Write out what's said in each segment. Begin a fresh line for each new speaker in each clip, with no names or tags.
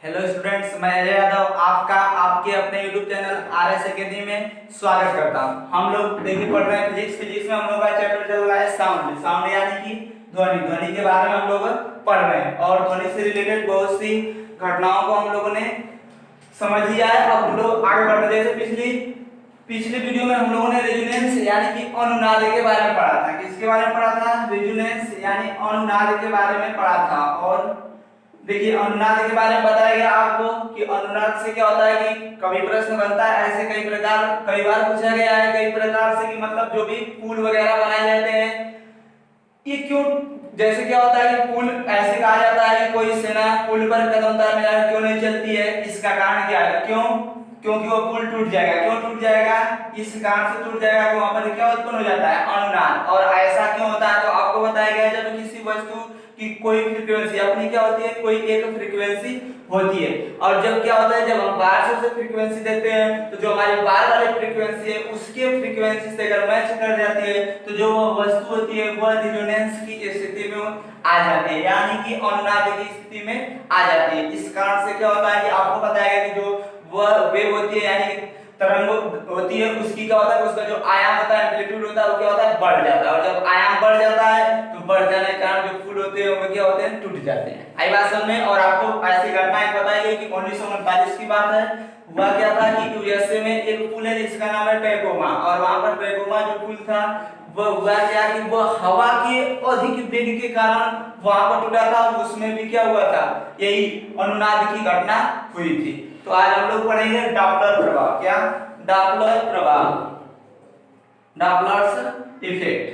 Hello students, मैं अजय यादव आपका आपके अपने यूट्यूब चैनल आरएस एकेडमी में स्वागत करता हूं। हम लोग देखिए पढ़ रहे हैं फिजिक्स में हम लोग का चैप्टर चल रहा है साउंड यानी कि ध्वनि के बारे में हम लोग पढ़ रहे हैं और ध्वनि से रिलेटेड बहुत सी घटनाओं को हम लोगों ने समझ लिया है। अब हम लोग आगे बढ़ रहे हैं। जैसे पिछली वीडियो में हम लोगों ने रेजोनेंस यानी कि अनुनाद के बारे में पढ़ा था। किसके बारे में पढ़ा था? रेजोनेंस यानी अनुनाद के बारे में पढ़ा था। और देखिए अनुनाद के बारे में बताया गया आपको कि अनुनाद से क्या होता है कि कभी प्रश्न बनता है ऐसे कई बार पूछा गया है कई प्रकार से कि मतलब जो भी पुल वगैरह बनाए जाते हैं ये क्यों, जैसे क्या होता है कि पुल ऐसे कहा जाता है कि कोई सेना पुल पर कदम तार में क्यों नहीं चलती है, इसका कारण क्या है? क्यों? क्योंकि वो पुल टूट जाएगा। क्यों टूट जाएगा? इस कारण से टूट जाएगा कि वहां पर क्या उत्पन्न हो जाता है? अनुनाद। और ऐसा क्यों होता है? तो आपको बताया गया है जब किसी वस्तु की कोई फ्रीक्वेंसी अपनी क्या होती है, कोई एक फ्रीक्वेंसी होती है। और जब क्या होता है, जब हम बाहर से उसे फ्रीक्वेंसी देते हैं तो जो हमारी बाहर वाली फ्रीक्वेंसी है उसके फ्रीक्वेंसी से अगर मैच कर जाती है तो जो वस्तु होती है वह रिजोनेंस की स्थिति में आ जाती है, यानी कि अनुनाद की स्थिति में आ जाती है। इस कारण से क्या होता है कि आपको बताया गया कि जो वह वेव होती है यानी तरंग होती है उसकी क्या होता है, उसका जो आयाम होता है, एम्पलीट्यूड होता है, वो क्या होता है, बढ़ जाता है। और जब आयाम बढ़ जाता है तो बढ़ जाने के कारण जो पुल होते हैं वो क्या होते हैं, टूट जाते हैं। आई बात समझ में? और आपको ऐसी घटना एक बताई गई कि 1939 की बात है। हुआ क्या था कि यूएसए में एक पुल है जिसका नाम है टैकोमा, और वहां पर टैकोमा जो पुल था वह हुआ क्या कि वह हवा के अधिक वेग के कारण वहां पर टूटा था। उसमें भी क्या हुआ था, यही अनुनाद की घटना हुई थी। तो आज हम लोग पढ़ेंगे डॉपलर प्रभाव। क्या? डॉपलर प्रभाव, डॉपलर्स इफेक्ट,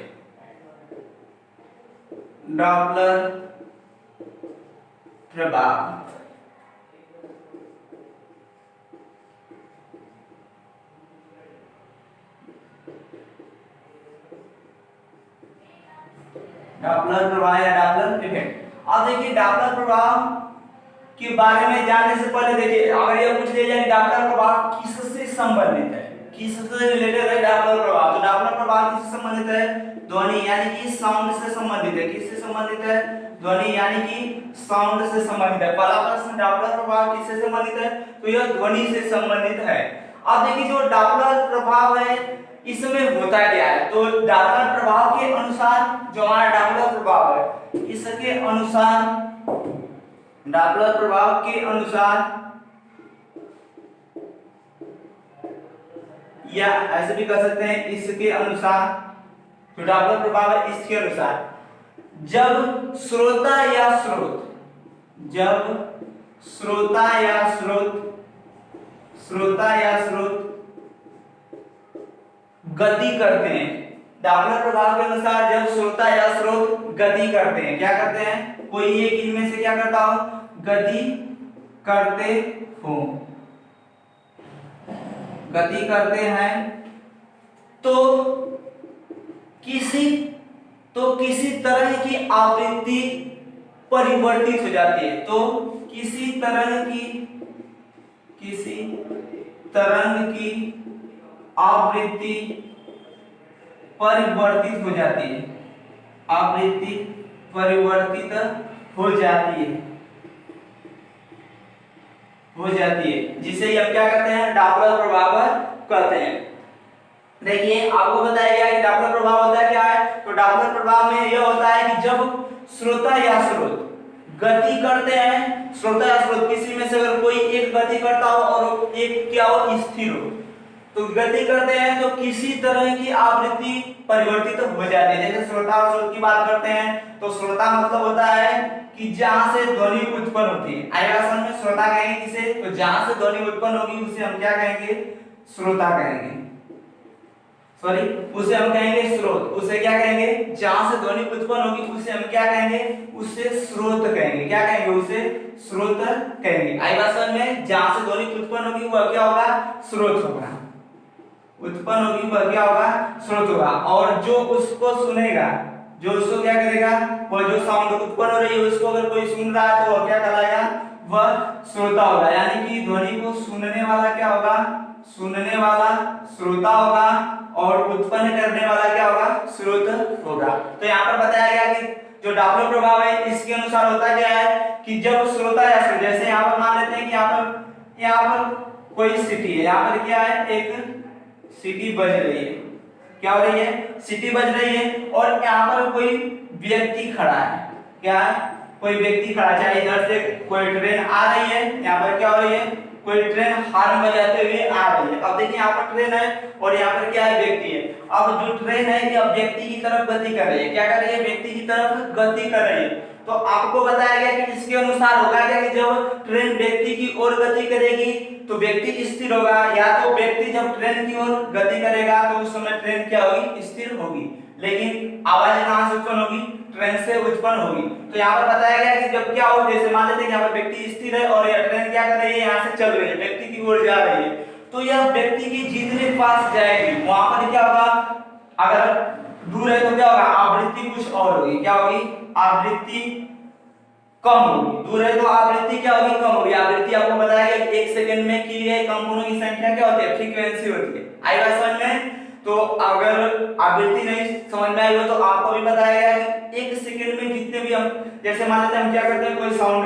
डॉपलर प्रभाव। डॉपलर प्रभाव या डॉपलर इफेक्ट। अब देखिए डॉपलर प्रभाव के बारे में जानने से पहले देखिए अगर यह पूछ लिया जाए कि डॉपलर प्रभाव किससे संबंधित है, किससे रिलेटेड है डॉपलर प्रभाव, तो डॉपलर प्रभाव किससे संबंधित है? ध्वनि यानी कि साउंड से संबंधित है। किससे संबंधित है? ध्वनि यानी कि साउंड से संबंधित है। पहला प्रश्न, डॉपलर प्रभाव किससे संबंधित है? तो यह ध्वनि से संबंधित है। अब देखिए जो डॉपलर प्रभाव है इसमें होता क्या है, तो डॉपलर प्रभाव के अनुसार जो हमारा डॉपलर प्रभाव है इसके अनुसार, डॉपलर प्रभाव के अनुसार या ऐसे भी कर सकते हैं इसके अनुसार, तो डॉपलर प्रभाव है इसके अनुसार जब श्रोता या स्रोत, जब श्रोता या स्रोत गति करते हैं, डॉपलर प्रभाव के अनुसार जब श्रोता या स्रोत गति करते हैं, क्या करते हैं, कोई एक इनमें से क्या करता हो, गति करते हो, गति करते हैं तो किसी तरह की आवृत्ति परिवर्तित हो जाती है। तो किसी तरंग की आवृत्ति परिवर्तित हो जाती है, आवृत्ति परिवर्तित हो जाती है, जिसे हम क्या कहते हैं, डॉपलर प्रभाव कहते हैं। देखिए आपको बताया गया कि डॉपलर प्रभाव होता क्या है, तो डॉपलर प्रभाव में यह होता है कि जब श्रोता या स्रोत गति करते हैं, श्रोता या स्रोत किसी में से अगर कोई एक गति करता हो और एक क्या हो, स्थिर हो, तो गति करते हैं तो किसी तरह की आवृत्ति परिवर्तित हो जाती है। जैसे श्रोता और स्रोत की बात करते हैं तो श्रोता मतलब होता है कि जहां से ध्वनि उत्पन्न होती है। आएगा समझ में? श्रोता कहेंगे किसे, तो जहां से ध्वनि उत्पन्न होगी उसे हम क्या कहेंगे, श्रोता कहेंगे, सॉरी उसे हम कहेंगे स्रोत। उसे क्या कहेंगे, जहां से ध्वनि उत्पन्न होगी उसे हम क्या कहेंगे, उसे स्रोत कहेंगे। क्या कहेंगे, उसे स्रोत कहेंगे। आई बात समझ में? जहां से ध्वनि उत्पन्न होगी वह क्या होगा, स्रोत होगा, उत्पन्न होगी वह क्या होगा, स्रोत होगा। और जो उसको सुनेगा, जो उसको क्या करेगा, वह जो साउंड उत्पन्न हो रही है उसको अगर कोई सुन रहा है तो वह क्या कहलाएगा, वह श्रोता होगा। यानी कि ध्वनि को सुनने वाला क्या होगा, सुनने वाला श्रोता होगा और उत्पन्न करने वाला क्या होगा, स्रोत होगा। तो यहाँ पर बताया गया कि जो डॉपलर प्रभाव है इसके अनुसार होता क्या है कि जब श्रोता या स्रोत, जैसे यहाँ पर मान लेते हैं कि यहाँ पर कोई सिटी है, यहाँ पर क्या है, एक सिटी बज रही है। क्या हो रही है, सिटी बज रही है और यहाँ पर कोई व्यक्ति खड़ा है। क्या है, कोई व्यक्ति खड़ा, चाहे इधर से कोई ट्रेन आ रही है, यहाँ पर क्या हो रही है, कोई ट्रेन हॉर्न बजाते हुए आ रही है। अब देखिए यहाँ पर ट्रेन है और यहाँ पर क्या है, व्यक्ति है। अब जो ट्रेन है ये अब व्यक्ति की तरफ गति कर रही है। क्या कर रही है, व्यक्ति की तरफ गति कर रही है। तो आपको बताया गया कि इसके अनुसार होगा क्या कि जब ट्रेन व्यक्ति की ओर गति करेगी तो व्यक्ति स्थिर होगा, या तो व्यक्ति जब ट्रेन की ओर गति करेगा तो उस समय ट्रेन क्या होगी, स्थिर होगी। लेकिन आवाज कहां से उत्पन्न होगी, ट्रेन से उत्पन्न होगी। तो यहाँ पर बताया गया कि जब क्या हो, जैसे मान लेते हैं यहाँ पर व्यक्ति स्थिर है और यह ट्रेन क्या कर रही है, यहाँ से चल रही है, व्यक्ति की ओर जा रही है। तो यह व्यक्ति की जितने पास जाएगी वहां पर क्या होगा, अगर दूर है तो क्या होगा, आवृत्ति कुछ और होगी। क्या होगी, आवृत्ति कम होगी। दूर है तो आवृत्ति क्या होगी, कम होगी। आवृत्ति आपको बताया गया कि 1 सेकंड में की गई कंपनों की संख्या क्या होती है, फ्रीक्वेंसी होती है। आई बात समझ में। तो अगर आवृत्ति नहीं समझ में आई हो तो आपको भी बताया गया कि 1 सेकंड में जितने भी हम, जैसे मान लेते हैं हम क्या करते हैं, कोई साउंड,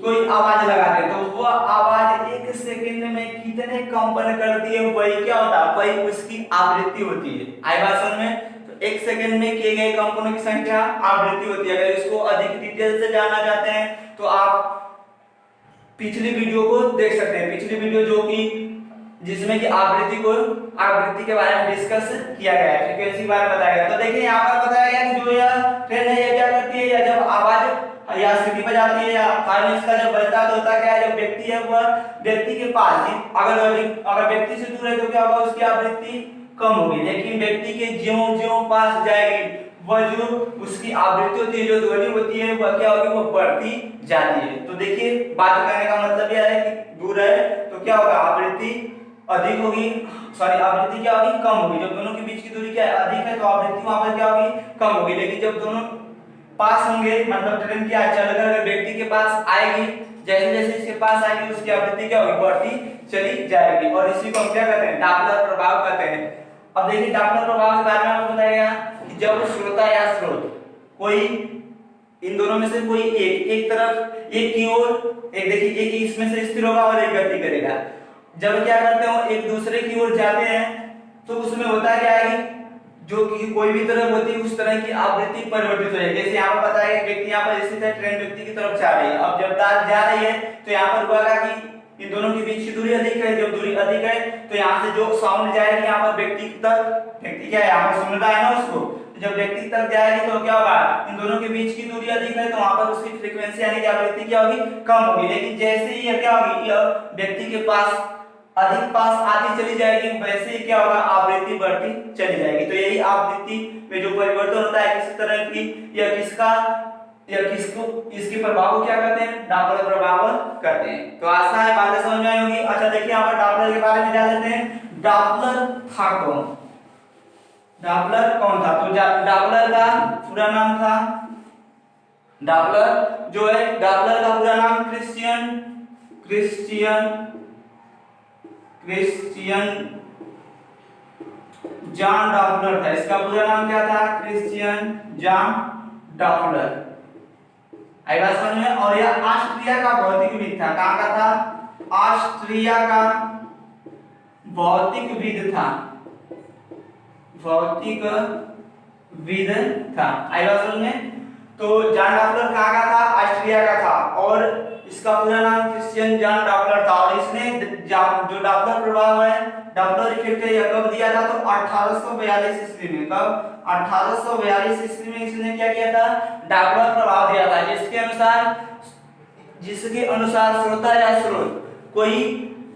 कोई आवाज लगाते हैं तो वो आवाज 1 सेकंड में कितने कंपन करती है, वही क्या होता है, वही उसकी आवृत्ति होती है। आई बात समझ में। 1 सेकंड में किए गए कंपनों की संख्या आवृत्ति होती है। अगर इसको अधिक डिटेल से जानना चाहते हैं तो आप पिछली वीडियो को देख सकते हैं। पिछली वीडियो जो कि जिसमें कि आवृत्ति के बारे में डिस्कस किया गया है, फ्रीक्वेंसी के बारे में बताया गया। तो देखिए यहाँ पर बताया गया कि जो यह ट्रेन है ये क्या करती है, या जब आवाज या सीटी बजाती है या हॉर्न इसका जब बजता है तो होता क्या है, जब व्यक्ति है वह व्यक्ति के पास, अगर व्यक्ति से दूर है तो क्या होगा, उसकी आवृत्ति कम होगी। लेकिन व्यक्ति के ज्यों-ज्यों पास जाएगी वह जो उसकी आवृत्ति होती है, जो ध्वनि होती है वह क्या होगी, वह बढ़ती जाती है। तो देखिए बात करने का मतलब यह है कि दूर है तो क्या होगा, आवृत्ति अधिक होगी, सॉरी आवृत्ति क्या होगी, कम होगी। जब दोनों के बीच की दूरी क्या है, अधिक है तो आवृत्ति वहां पर क्या होगी, कम होगी। लेकिन जब दोनों पास होंगे, मतलब ट्रेन क्या चलकर व्यक्ति के पास आएगी, जैसे जैसे इसके पास आएगी उसकी आवृत्ति क्या होगी, बढ़ती चली जाएगी। और इसी को हम क्या कहते हैं, डॉपलर प्रभाव कहते हैं। अब देखिए डॉपलर प्रभाव के बारे में आपको बताया कि जब श्रोता या स्रोत कोई इन दोनों में से कोई एक तरफ, एक की ओर, एक देखिए एक इसमें से स्थिर होगा और एक गति करेगा। जब क्या करते हो, एक दूसरे की ओर जाते हैं तो उसमें होता क्या है, जो कि कोई भी तरफ होती है उस तरह की आवृत्ति परिवर्तित हो जाएगी। जैसे यहाँ पर पता है कि व्यक्ति यहाँ पर स्थित है, ट्रेन व्यक्ति की तरफ जा रही है। अब जब तार जा रही है तो यहाँ पर हुआ कि इन दोनों के बीच की दूरी अधिक है। जब दूरी अधिक है तो यहाँ से जो साउंड जाएगी यहाँ पर व्यक्ति तक, व्यक्ति क्या है यहाँ पर सुन रहा है ना उसको, जब व्यक्ति तक जाएगी तो क्या होगा, इन दोनों के बीच की दूरी अधिक है तो वहां पर उसकी फ्रीक्वेंसी यानी कि आवृत्ति क्या होगी, कम होगी। लेकिन जैसे ही यह क्या होगी, यह व्यक्ति के पास अधिक पास आती चली जाएगी, वैसे ही क्या होगा, आवृत्ति बढ़ती चली जाएगी। तो यही आवृत्ति में जो परिवर्तन होता है किसी तरह की, यह किसको, इसके प्रभाव को क्या कहते हैं, डॉपलर प्रभाव कहते हैं। तो आशा है बातें समझ में आई होगी। अच्छा देखिए यहाँ पर डॉपलर के बारे में जान लेते हैं। डॉपलर था कौन, डॉपलर कौन था, तो डॉपलर का पूरा नाम था, डॉपलर जो है, डॉपलर का पूरा नाम क्रिश्चियन जॉन डॉपलर था। इसका पूरा नाम क्या था, क्रिश्चियन जॉन डॉपलर। आई बात समझ में। और यह ऑस्ट्रिया का भौतिकविद था। कहां का था, ऑस्ट्रिया का भौतिकविद था, भौतिकविद था। आई बात समझ में। तो जॉन डॉपलर कहां का था, ऑस्ट्रिया का था और इसका पूरा नाम क्रिश्चियन जॉन डॉपलर था। और इसने जो डॉपलर प्रभाव है, डॉपलर इफेक्ट है, यह कब दिया था, तो 1842 ईस्वी में। कब, 1842 ईस्वी में इसने क्या किया था, डॉपलर प्रभाव दिया था, जिसके अनुसार श्रोता या स्रोत कोई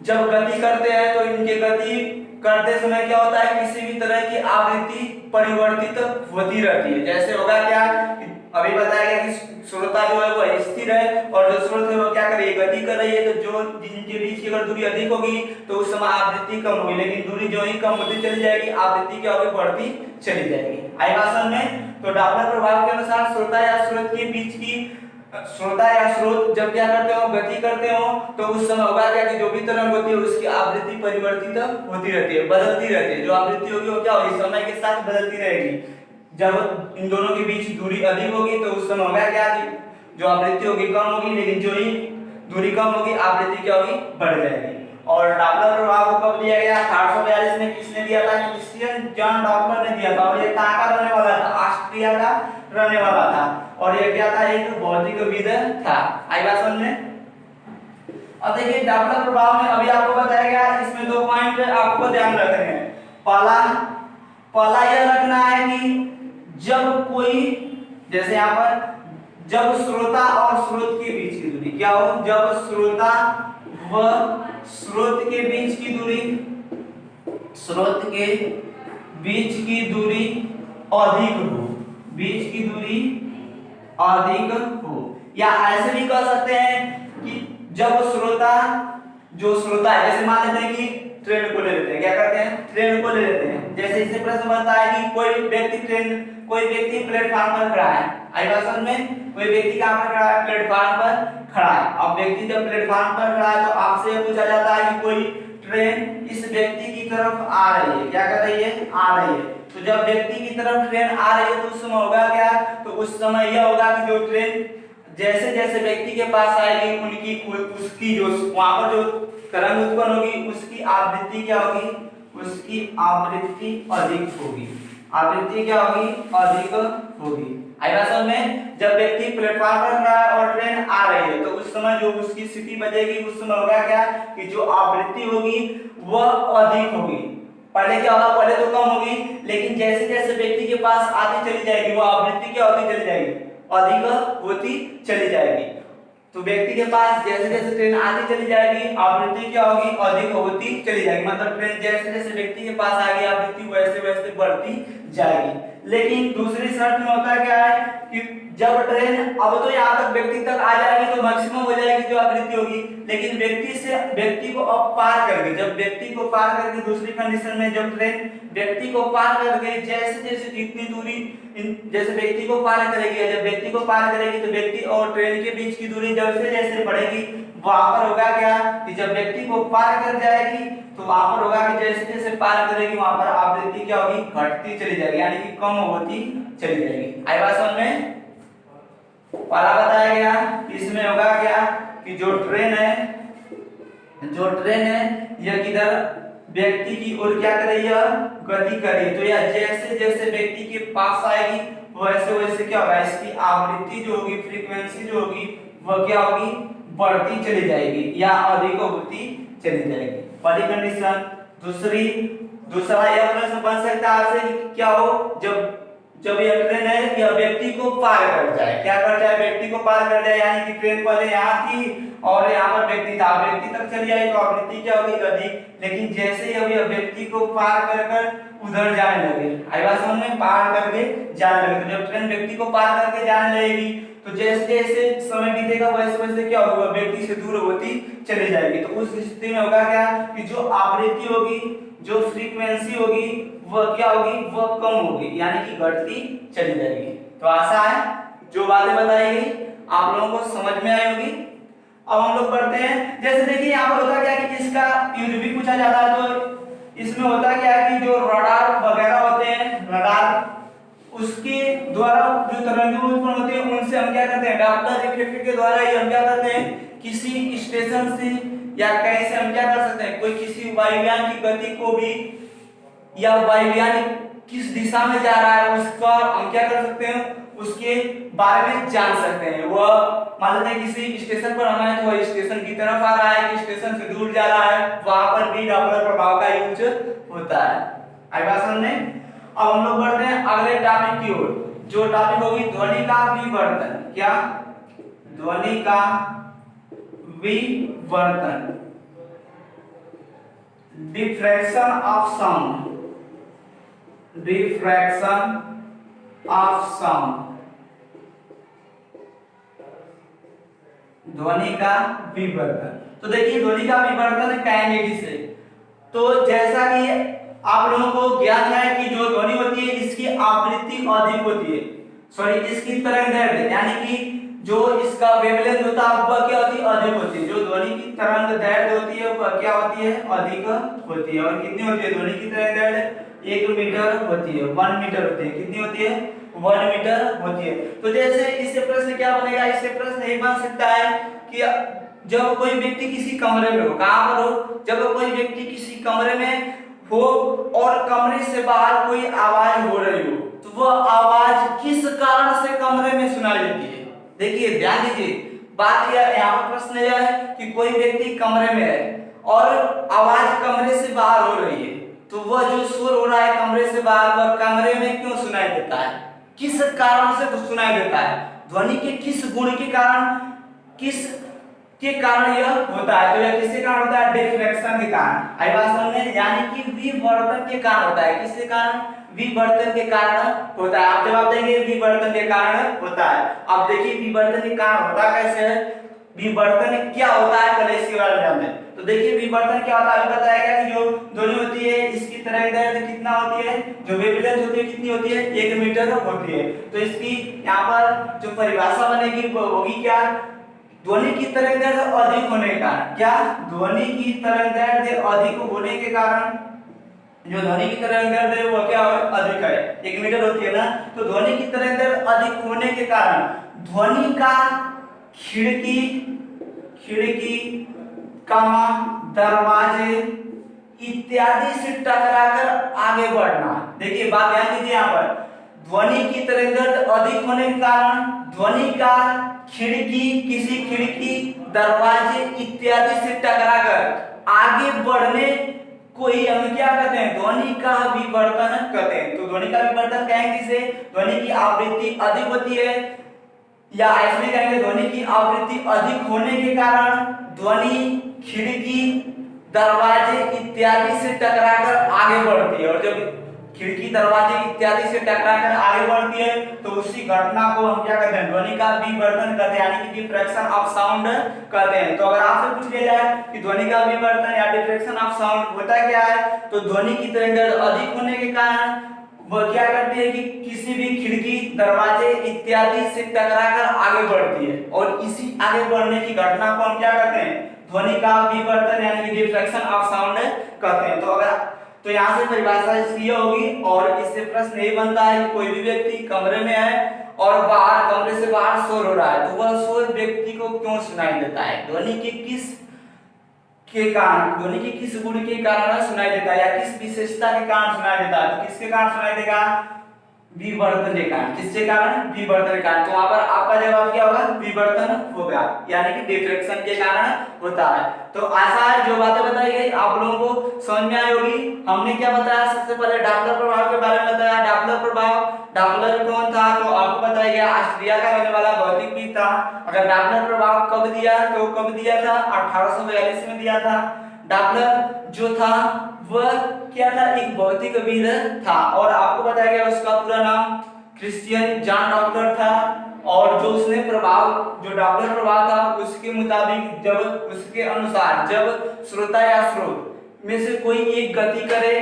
जब गति करते हैं तो इनके गति करते समय क्या होता है, किसी भी तरह की आवृत्ति परिवर्तित होती रहती है। जैसे होगा क्या, अभी बताया गया कि श्रोता जो है वो स्थिर है और जो स्रोत है वो क्या कर रही है, गति कर रही है। तो जो जिनके बीच की अगर दूरी अधिक होगी तो उस समय आवृत्ति कम होगी, लेकिन दूरी जो ही कम होती चली जाएगी, आवृत्ति क्या होगी, बढ़ती चली जाएगी। आई भाषण में। तो डॉपलर प्रभाव के अनुसार श्रोता या स्रोत के बीच की, श्रोता या स्रोत जब क्या करते हो, गति करते हो, तो उस समय होगा क्या कि जो भी तरंग होती है उसकी आवृत्ति परिवर्तित होती रहती है, बदलती रहती है। जो आवृत्ति होगी वो क्या होगी, समय के साथ बदलती रहेगी। जब इन दोनों के बीच दूरी अधिक होगी तो उस समय होगा क्या कि जो आवृत्ति होगी कम होगी, लेकिन जो ही दूरी कम होगी, आवृत्ति क्या होगी, बढ़ जाएगी। और डॉपलर प्रभाव को कब दिया गया, 1842 में किसने दिया था, क्रिश्चियन जॉन डॉपलर ने दिया था। और ये कहाँ का रहने वाला था, ऑस्ट्रिया का रहने वाला था। और ये क्या था, एक भौतिकविद था। आई बात समझ में। अब देखिए डॉपलर प्रभाव में अभी आपको बताया गया, इसमें 2 पॉइंट आपको ध्यान रखने हैं। पहला यह रखना है कि जब कोई, जैसे यहाँ पर जब श्रोता और स्रोत के बीच की दूरी क्या हो, जब श्रोता व स्रोत के बीच की दूरी, स्रोत के बीच की दूरी अधिक हो, बीच की दूरी अधिक हो, या ऐसे भी कह सकते हैं कि जब श्रोता, जो श्रोता है, जैसे मान लेते हैं कि ट्रेन को ले लेते हैं, क्या करते हैं, ट्रेन को ले लेते हैं। जैसे इससे प्रश्न बनता है कि कोई व्यक्ति प्लेटफार्म पर खड़ा है। आई बात समझ में, कोई व्यक्ति कहां पर खड़ा है, प्लेटफार्म पर खड़ा है। अब व्यक्ति जब प्लेटफार्म पर खड़ा है तो आपसे यह पूछा जाता है कि कोई ट्रेन इस व्यक्ति की तरफ आ रही है, क्या कर रही है, आ रही है। तो जब व्यक्ति की तरफ ट्रेन आ रही है तो उस समय होगा क्या, तो उस समय यह होगा कि जो ट्रेन जैसे जैसे व्यक्ति के पास आएगी उसकी जो वहां पर जो तरंग उत्पन्न होगी उसकी आवृत्ति क्या होगी, उसकी आवृत्ति अधिक होगी, आवृत्ति क्या होगी, अधिक होगी। आई बात समझ में। जब व्यक्ति प्लेटफॉर्म पर खड़ा है और ट्रेन आ रही है तो उस समय जो उसकी स्थिति बजेगी, उस समय होगा क्या कि जो आवृत्ति होगी वह अधिक होगी। पहले क्या होगा, पहले तो कम होगी, लेकिन जैसे जैसे व्यक्ति के पास आती चली जाएगी वो आवृत्ति क्या होती चली जाएगी, अधिक होती चली जाएगी। तो व्यक्ति के पास जैसे जैसे ट्रेन आती चली जाएगी आवृत्ति क्या होगी, अधिक होती चली जाएगी। मतलब ट्रेन जैसे जैसे व्यक्ति के पास आएगी आवृत्ति वैसे वैसे बढ़ती जाएगी। लेकिन दूसरी शर्त में होता क्या है कि जब ट्रेन अब तो यहाँ तक व्यक्ति तक आ जाएगी तो मैक्सिमम हो जाएगी जो आवृत्ति होगी, लेकिन व्यक्ति को अब पार करके, जब व्यक्ति को पार करके दूसरी कंडीशन में जब ट्रेन व्यक्ति को पार करके जैसे जैसे जितनी दूरी जैसे व्यक्ति को पार करेगी, जब व्यक्ति को पार करेगी तो व्यक्ति और ट्रेन के बीच की दूरी जैसे जैसे बढ़ेगी वहां पर होगा क्या कि जब व्यक्ति को पार कर जाएगी तो वहां पर होगा कि जैसे जैसे पार करेगी वहां पर आवृत्ति क्या होगी, घटती चली जाएगी, यानी कि कम होती चली जाएगी। आई बात समझ में। पहला बताया गया इसमें होगा क्या कि जो ट्रेन है यह किधर व्यक्ति की ओर क्या कर रही है, गति कर रही है। तो यह जैसे जैसे व्यक्ति के पास आएगी वैसे वैसे क्या होगा, इसकी आवृत्ति जो होगी, फ्रीक्वेंसी जो होगी वह क्या होगी, बढ़ती चली जाएगी या अधिक होती चली जाएगी। पहली कंडीशन। दूसरा यह प्रश्न बन सकता है आपसे कि क्या हो जब यह ट्रेन है यह व्यक्ति को पार कर जाए, क्या कर जाए, व्यक्ति को पार कर जाए, यानी कि ट्रेन पहले यहाँ थी और यहाँ पर व्यक्ति था, व्यक्ति तक चली आई तो आवृत्ति क्या होगी, अधिक। लेकिन जैसे ही यह व्यक्ति को पार कर उधर जाने लगे, आई बात समझ में, पार करके जाने लगे, तो जब ट्रेन व्यक्ति को पार करके जाने लगेगी तो जैसे जैसे समय बीतेगा वैसे वैसे क्या होगा, व्यक्ति से दूर होती चली जाएगी। तो उस स्थिति में होगा क्या कि जो आवृत्ति होगी, जो फ्रीक्वेंसी होगी वह क्या होगी, वह कम होगी, यानी कि घटती चली जाएगी। तो आशा है जो बातें बताई गई आप लोगों को समझ में आई होगी। अब हम लोग पढ़ते हैं। जैसे देखिए यहाँ पर होता क्या है कि इसका यूज भी पूछा जाता है, तो इसमें होता क्या है कि जो रडार वगैरह होते हैं, रडार उसके द्वारा जो तरंगें उत्पन्न होती है उनसे हम क्या करते हैं, डॉपलर इफेक्ट के द्वारा ही हम क्या करते हैं, किसी स्टेशन से या कहीं से हम क्या कर सकते हैं, कोई किसी वायुयान की गति को भी या वायुयान किस दिशा में जा रहा है उसका हम क्या कर सकते हैं, उसके बारे में जान सकते हैं। वह मान लेते हैं किसी स्टेशन पर हम हैं तो वह स्टेशन की तरफ आ रहा है कि स्टेशन से दूर जा रहा है, वहां पर भी डॉपलर प्रभाव का यूज होता है। आई बात समझ में। अब हम लोग बढ़ते हैं अगले टॉपिक की ओर, जो टॉपिक होगी ध्वनि का विवर्तन। क्या, ध्वनि का विवर्तन, diffraction of sound, diffraction of sound, ध्वनि का विवर्तन। तो देखिए ध्वनि का विवर्तन कहेंगे किसे, तो जैसा कि आप लोगों को ज्ञात है कि जो ध्वनि होती है इसकी आवृत्ति अधिक होती है, सॉरी इसकी तरंगदैर्घ्य यानी कि जो इसका वेवलेंथ होता है वह क्या होती है, अधिक होती है। जो ध्वनि की तरंगदैर्घ्य होती है वह क्या होती है, अधिक होती है। और कितनी होती है ध्वनि की तरंगदैर्घ्य, 1 मीटर होती है, 1 मीटर होती है। कितनी होती है, 1 मीटर होती है। तो जैसे इससे प्रश्न क्या बनेगा, इससे प्रश्न ये बन सकता है कि जब कोई व्यक्ति किसी कमरे में हो, कहां पर हो, जब कोई व्यक्ति किसी कमरे में हो और कमरे से बाहर कोई आवाज हो रही हो, तो वह आवाज किस कारण से कमरे में सुनाई देती है। देखिए ध्यान दीजिए, बात यह यहाँ पर प्रश्न यह है कि कोई व्यक्ति कमरे में है और आवाज कमरे से बाहर हो रही है, तो वह जो शोर हो रहा है कमरे से बाहर, वह कमरे में क्यों सुनाई देता है, किस कारण से तो सुनाई देता है, ध्वनि के किस गुण के कारण, किस के कारण यह होता है। तो यह किसके कारण होता है, डिफ्रैक्शन के कारण। आई बात समझ में, यानी कि विवर्तन के कारण होता है। किसके कारण, विवर्तन के कारण होता है। आप जवाब देंगे विवर्तन के कारण होता है। अब देखिए विवर्तन के कारण होता कैसे है, विवर्तन क्या होता है, पहले इसके बारे में जानते हैं। तो देखिए विवर्तन क्या होता है, अभी बताया गया कि जो ध्वनि होती है इसकी तरंगदैर्घ्य कितना होती है, जो वेवलेंथ होती है कितनी होती है, 1 मीटर होती है। तो इसकी यहाँ पर जो परिभाषा बनेगी वो होगी क्या, ध्वनि की तरंगदैर्घ्य अधिक होने के कारण, क्या, ध्वनि की तरंगदैर्घ्य अधिक होने के कारण, जो ध्वनि की तरंगदैर्घ्य वो क्या है, अधिक है, 1 मीटर होती है ना, तो ध्वनि की तरंगदैर्घ्य अधिक होने के कारण ध्वनि का खिड़की खिड़की दरवाजे इत्यादि से टकराकर आगे बढ़ना। देखिए बात ध्यान दीजिए, यहाँ पर ध्वनि की तरंगदैर्घ्य अधिक होने के कारण ध्वनि का खिड़की, किसी खिड़की, दरवाजे इत्यादि से टकराकर आगे बढ़ने को ही हम क्या कहते हैं, ध्वनि का विवर्तन कहते हैं। तो ध्वनि का विवर्तन कहेंगे इसे, ध्वनि की आवृत्ति अधिक होती है, या ऐसे कहेंगे ध्वनि की आवृत्ति अधिक होने के कारण ध्वनि खिड़की, दरवाजे इत्यादि से टकराकर आगे बढ़ती है। और जब खिड़की, दरवाजे इत्यादि से टकराकर आगे बढ़ती है तो उसी घटना को हम क्या कहते हैं, ध्वनि का विवर्तन कहते हैं, यानी कि डिफ्रैक्शन ऑफ साउंड कहते हैं। तो अगर आपसे पूछ लिया जाए कि ध्वनि का विवर्तन या डिफ्रैक्शन ऑफ साउंड होता क्या है, तो ध्वनि की तरंगदैर्घ्य अधिक होने के कारण वह क्या करती है कि किसी भी खिड़की, दरवाजे इत्यादि से टकराकर आगे बढ़ती है, और इसी आगे बढ़ने की घटना को हम क्या कहते हैं, ध्वनि का विवर्तन यानी कि डिफ्रैक्शन ऑफ साउंड कहते हैं। तो अगर तो यहाँ से परिभाषा इसकी होगी, और इससे प्रश्न यही बनता है कि कोई भी व्यक्ति कमरे में है और बाहर, कमरे से बाहर शोर हो रहा है, तो वह शोर व्यक्ति को क्यों सुनाई देता है, ध्वनि के किस के कारण, ध्वनि के किस गुण के कारण सुनाई देता है, या किस विशेषता के कारण सुनाई देता है। तो किसके कारण सुनाई देगा, विवर्तन के कारण। किसके कारण, विवर्तन के कारण। तो वहां पर आपका जवाब क्या होगा, विवर्तन होगा, यानी कि डिफ्रैक्शन के कारण होता है। तो आशा है जो बातें बताई गई आप लोगों को समझ में आई होगी। हमने क्या बताया, सबसे पहले डॉपलर प्रभाव के बारे में बताया। डॉपलर प्रभाव, डॉपलर कौन था, तो आपको बताया गया ऑस्ट्रिया का रहने वाला भौतिकविद था। अगर डॉपलर प्रभाव कब दिया, तो कब दिया था, 1842 में दिया था। डॉपलर जो था वह क्या था, एक भौतिकविद था, और आपको बताया गया उसका पूरा नाम क्रिश्चियन जॉन डॉपलर था। और जो उसने प्रभाव, जो डॉपलर प्रभाव था उसके मुताबिक, जब उसके अनुसार जब श्रोता या स्रोत में से कोई एक गति करे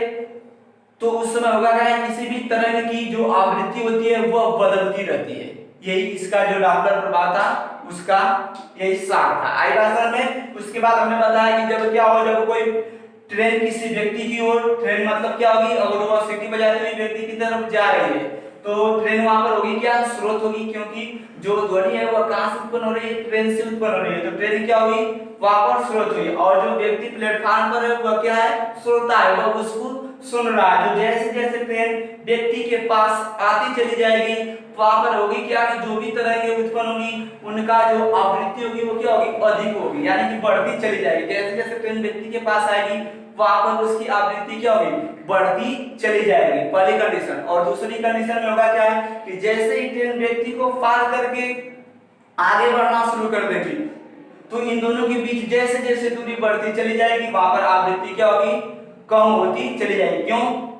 तो उस समय होगा क्या, किसी भी तरंग की जो आवृत्ति होती है वह बदलती रहती है। यही इसका जो डॉपलर प्रभाव था उसका यही सार था। आई भाषा में उसके बाद हमने बताया कि जब क्या हो, जब कोई ट्रेन किसी व्यक्ति की ओर, ट्रेन मतलब क्या होगी, अगर वह सीटी बजाते हुए व्यक्ति की तरफ जा रही है तो ट्रेन वहां पर होगी क्या, स्रोत होगी, क्योंकि जो ध्वनि है वह कहां से उत्पन्न हो रही है, ट्रेन से उत्पन्न हो रही है। तो ट्रेन क्या होगी, वहां पर स्रोत हुई, और जो व्यक्ति प्लेटफॉर्म पर है वह क्या है, श्रोता है, वह उसको सुन रहा है। तो जैसे जैसे ट्रेन व्यक्ति के पास आती चली जाएगी वहां पर होगी क्या, कि जो भी तरंगें उत्पन्न होगी उनका जो आवृत्ति होगी वो क्या होगी, अधिक होगी, यानी कि बढ़ती चली जाएगी। जैसे जैसे ट्रेन व्यक्ति के पास आएगी वहां पर उसकी आवृत्ति क्या होगी, बढ़ती चली जाएगी, पहली कंडीशन। और दूसरी कंडीशन में होगा क्या है कि जैसे ही ट्रेन व्यक्ति को पार करके आगे बढ़ना शुरू कर देगी तो इन दोनों के बीच जैसे जैसे दूरी बढ़ती चली जाएगी वहां पर आवृत्ति क्या होगी, कम होती चली जाएगी।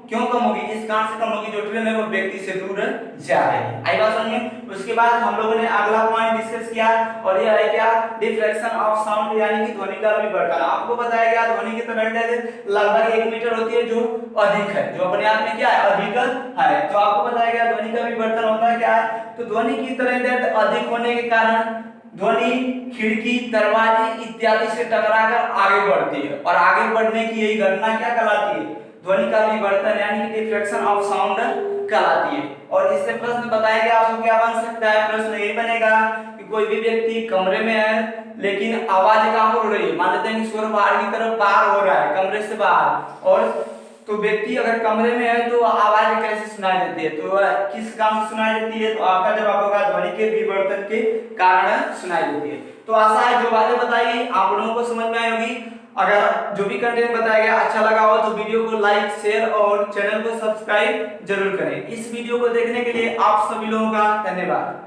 क्यों कम होगी, इस कारण से कम होगी जो ट्रेन है वो व्यक्ति से दूर जा रही है। आई बात समझिए। उसके बाद हम लोगों ने अगला पॉइंट डिस्कस किया और ये है क्या, डिफ्रैक्शन ऑफ साउंड, यानी कि ध्वनि का विवर्तन। आपको बताया गया ध्वनि की तरंगदैर्घ्य लगभग 1 मीटर होती है, जो अधिक है, जो अपने आप में क्या है, अधिक है। तो आपको बताया गया ध्वनि का विवर्तन होता है क्या है, तो ध्वनि की तरंगदैर्घ्य अधिक होने के कारण ध्वनि खिड़की, दरवाजे इत्यादि से टकराकर आगे बढ़ती है, और आगे बढ़ने की यही घटना क्या कहलाती है, ध्वनि का विवर्तन यानी कि डिफ्रैक्शन ऑफ साउंड कहलाती है। और इससे प्रश्न बताया गया आपको क्या बन सकता है, प्रश्न यही बनेगा कि कि कोई भी व्यक्ति कमरे में है लेकिन आवाज कहां पर हो रही है, मान लेते हैं कि स्वर बाहर की तरफ बाहर हो रहा है, कमरे से बाहर, और तो व्यक्ति अगर कमरे में है तो आवाज कैसे सुनाई देती है, तो किस काम से सुनाई देती है, तो आपका जवाब होगा ध्वनि के विवर्तन के कारण सुनाई देती है। तो आशा है जो बातें बताई आप लोगों को समझ में आई होगी। अगर जो भी कंटेंट बताया गया अच्छा लगा हो तो वीडियो को लाइक शेयर और चैनल को सब्सक्राइब जरूर करें। इस वीडियो को देखने के लिए आप सभी लोगों का धन्यवाद।